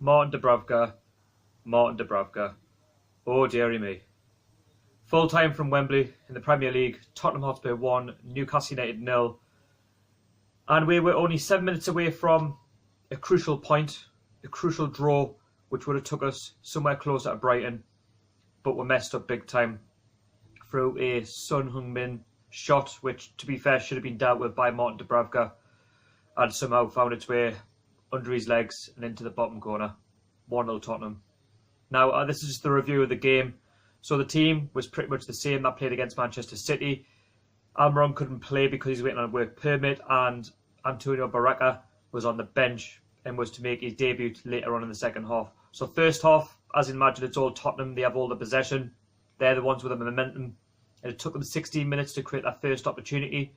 Martin Dubravka, Martin Dubravka. Oh dearie me. Full time from Wembley in the Premier League. Tottenham Hotspur 1, Newcastle United 0. And we were only 7 minutes away from a crucial point, a crucial draw, which would have took us somewhere closer to Brighton. But we messed up big time through a Son Heung-min shot, which, to be fair, should have been dealt with by Martin Dubravka, and somehow found its way under his legs and into the bottom corner. 1-0 Tottenham. Now, this is just the review of the game. So the team was pretty much the same that played against Manchester City. Almiron couldn't play because he's waiting on a work permit, and Antonio Baraka was on the bench and was to make his debut later on in the second half. So first half, as you imagine, it's all Tottenham. They have all the possession. They're the ones with the momentum. And it took them 16 minutes to create that first opportunity.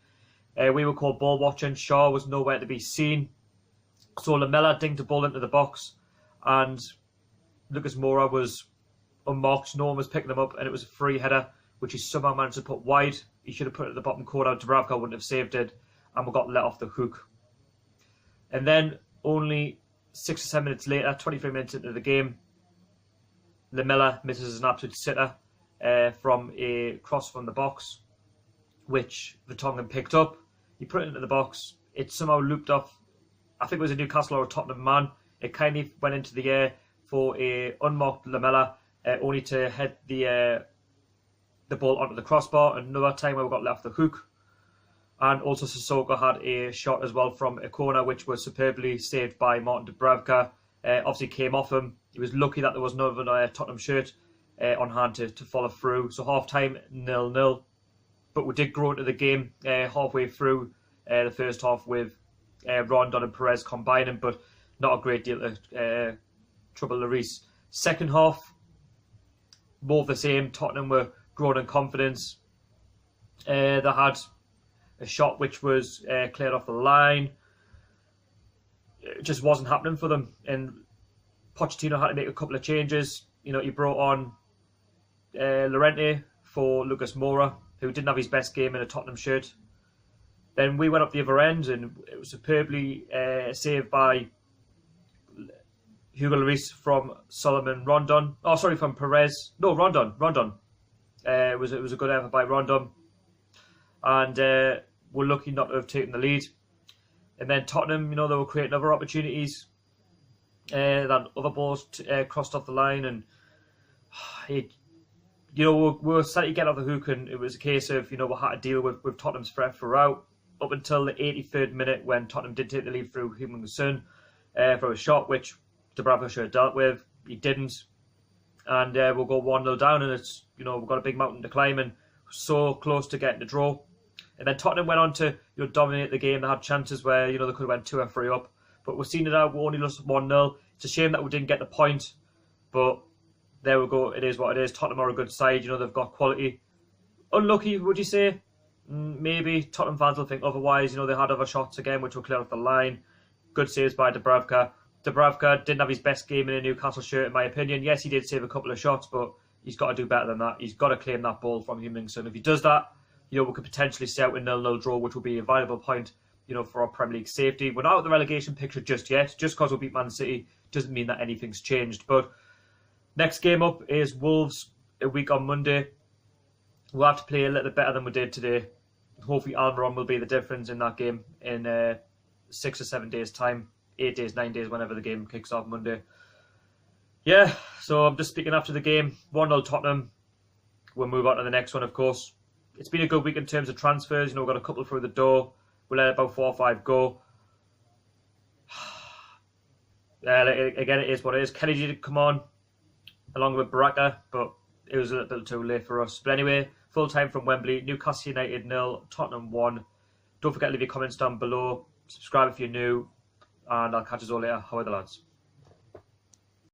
We were called ball watching. Shaw was nowhere to be seen. So Lamela dinged the ball into the box, and Lucas Moura was unmarked. No one was picking them up, and it was a free header, which he somehow managed to put wide. He should have put it at the bottom corner. Dubravka wouldn't have saved it, and we got let off the hook. And then only 6 or 7 minutes later, 23 minutes into the game, Lamela misses an absolute sitter from a cross from the box, which Vertonghen picked up. He put it into the box. It somehow looped off. I think it was a Newcastle or a Tottenham man. It kind of went into the air for a unmarked Lamela, only to head the ball onto the crossbar. Another time where we got let off the hook. And also Sissoko had a shot as well from a corner, which was superbly saved by Martin Dubravka. Obviously came off him. He was lucky that there was another Tottenham shirt on hand to follow through. So half time 0-0. But we did grow into the game halfway through the first half with Rondon and Perez combining, but not a great deal of trouble Lloris. Second half, more of the same. Tottenham were growing in confidence. They had a shot which was cleared off the line. It just wasn't happening for them, and Pochettino had to make a couple of changes. You know, he brought on Llorente for Lucas Moura, who didn't have his best game in a Tottenham shirt. Then we went up the other end, and it was superbly saved by Hugo Lloris from Solomon Rondon. Oh, sorry, from Perez. No, Rondon. It was a good effort by Rondon. And we're lucky not to have taken the lead. And then Tottenham, you know, they were creating other opportunities. That other balls crossed off the line, and we were starting to get off the hook, and it was a case of, we had to deal with Tottenham's threat throughout, up until the 83rd minute, when Tottenham did take the lead through Heung-min for a shot, which Dubravka should have dealt with. He didn't. And we'll go 1-0 down, and it's, we've got a big mountain to climb, and so close to getting the draw. And then Tottenham went on to dominate the game. They had chances where they could have went 2 or 3 up, but we've seen it out. We only lost 1-0. It's a shame that we didn't get the point, but there we go. It is what it is. Tottenham are a good side. They've got quality. Unlucky, would you say? Maybe. Tottenham fans will think otherwise. They had other shots again, which were clear off the line. Good saves by Dubravka. Dubravka didn't have his best game in a Newcastle shirt, in my opinion. Yes, he did save a couple of shots, but he's got to do better than that. He's got to claim that ball from Heung-min. If he does that, we could potentially stay out a 0-0 draw, which would be a valuable point, for our Premier League safety. We're not out of the relegation picture just yet. Just because we beat Man City doesn't mean that anything's changed. But next game up is Wolves a week on Monday. We'll have to play a little better than we did today. Hopefully Almiron will be the difference in that game in 6 or 7 days' time. 8 days, 9 days, whenever the game kicks off Monday. Yeah, so I'm just speaking after the game. 1-0 Tottenham. We'll move on to the next one, of course. It's been a good week in terms of transfers. We've got a couple through the door. We'll let about 4 or 5 go. Again, it is what it is. Kennedy did come on, along with Baraka, but it was a little too late for us. But anyway, full time from Wembley. Newcastle United 0, Tottenham 1. Don't forget to leave your comments down below. Subscribe if you're new. And I'll catch us all later. How are the lads?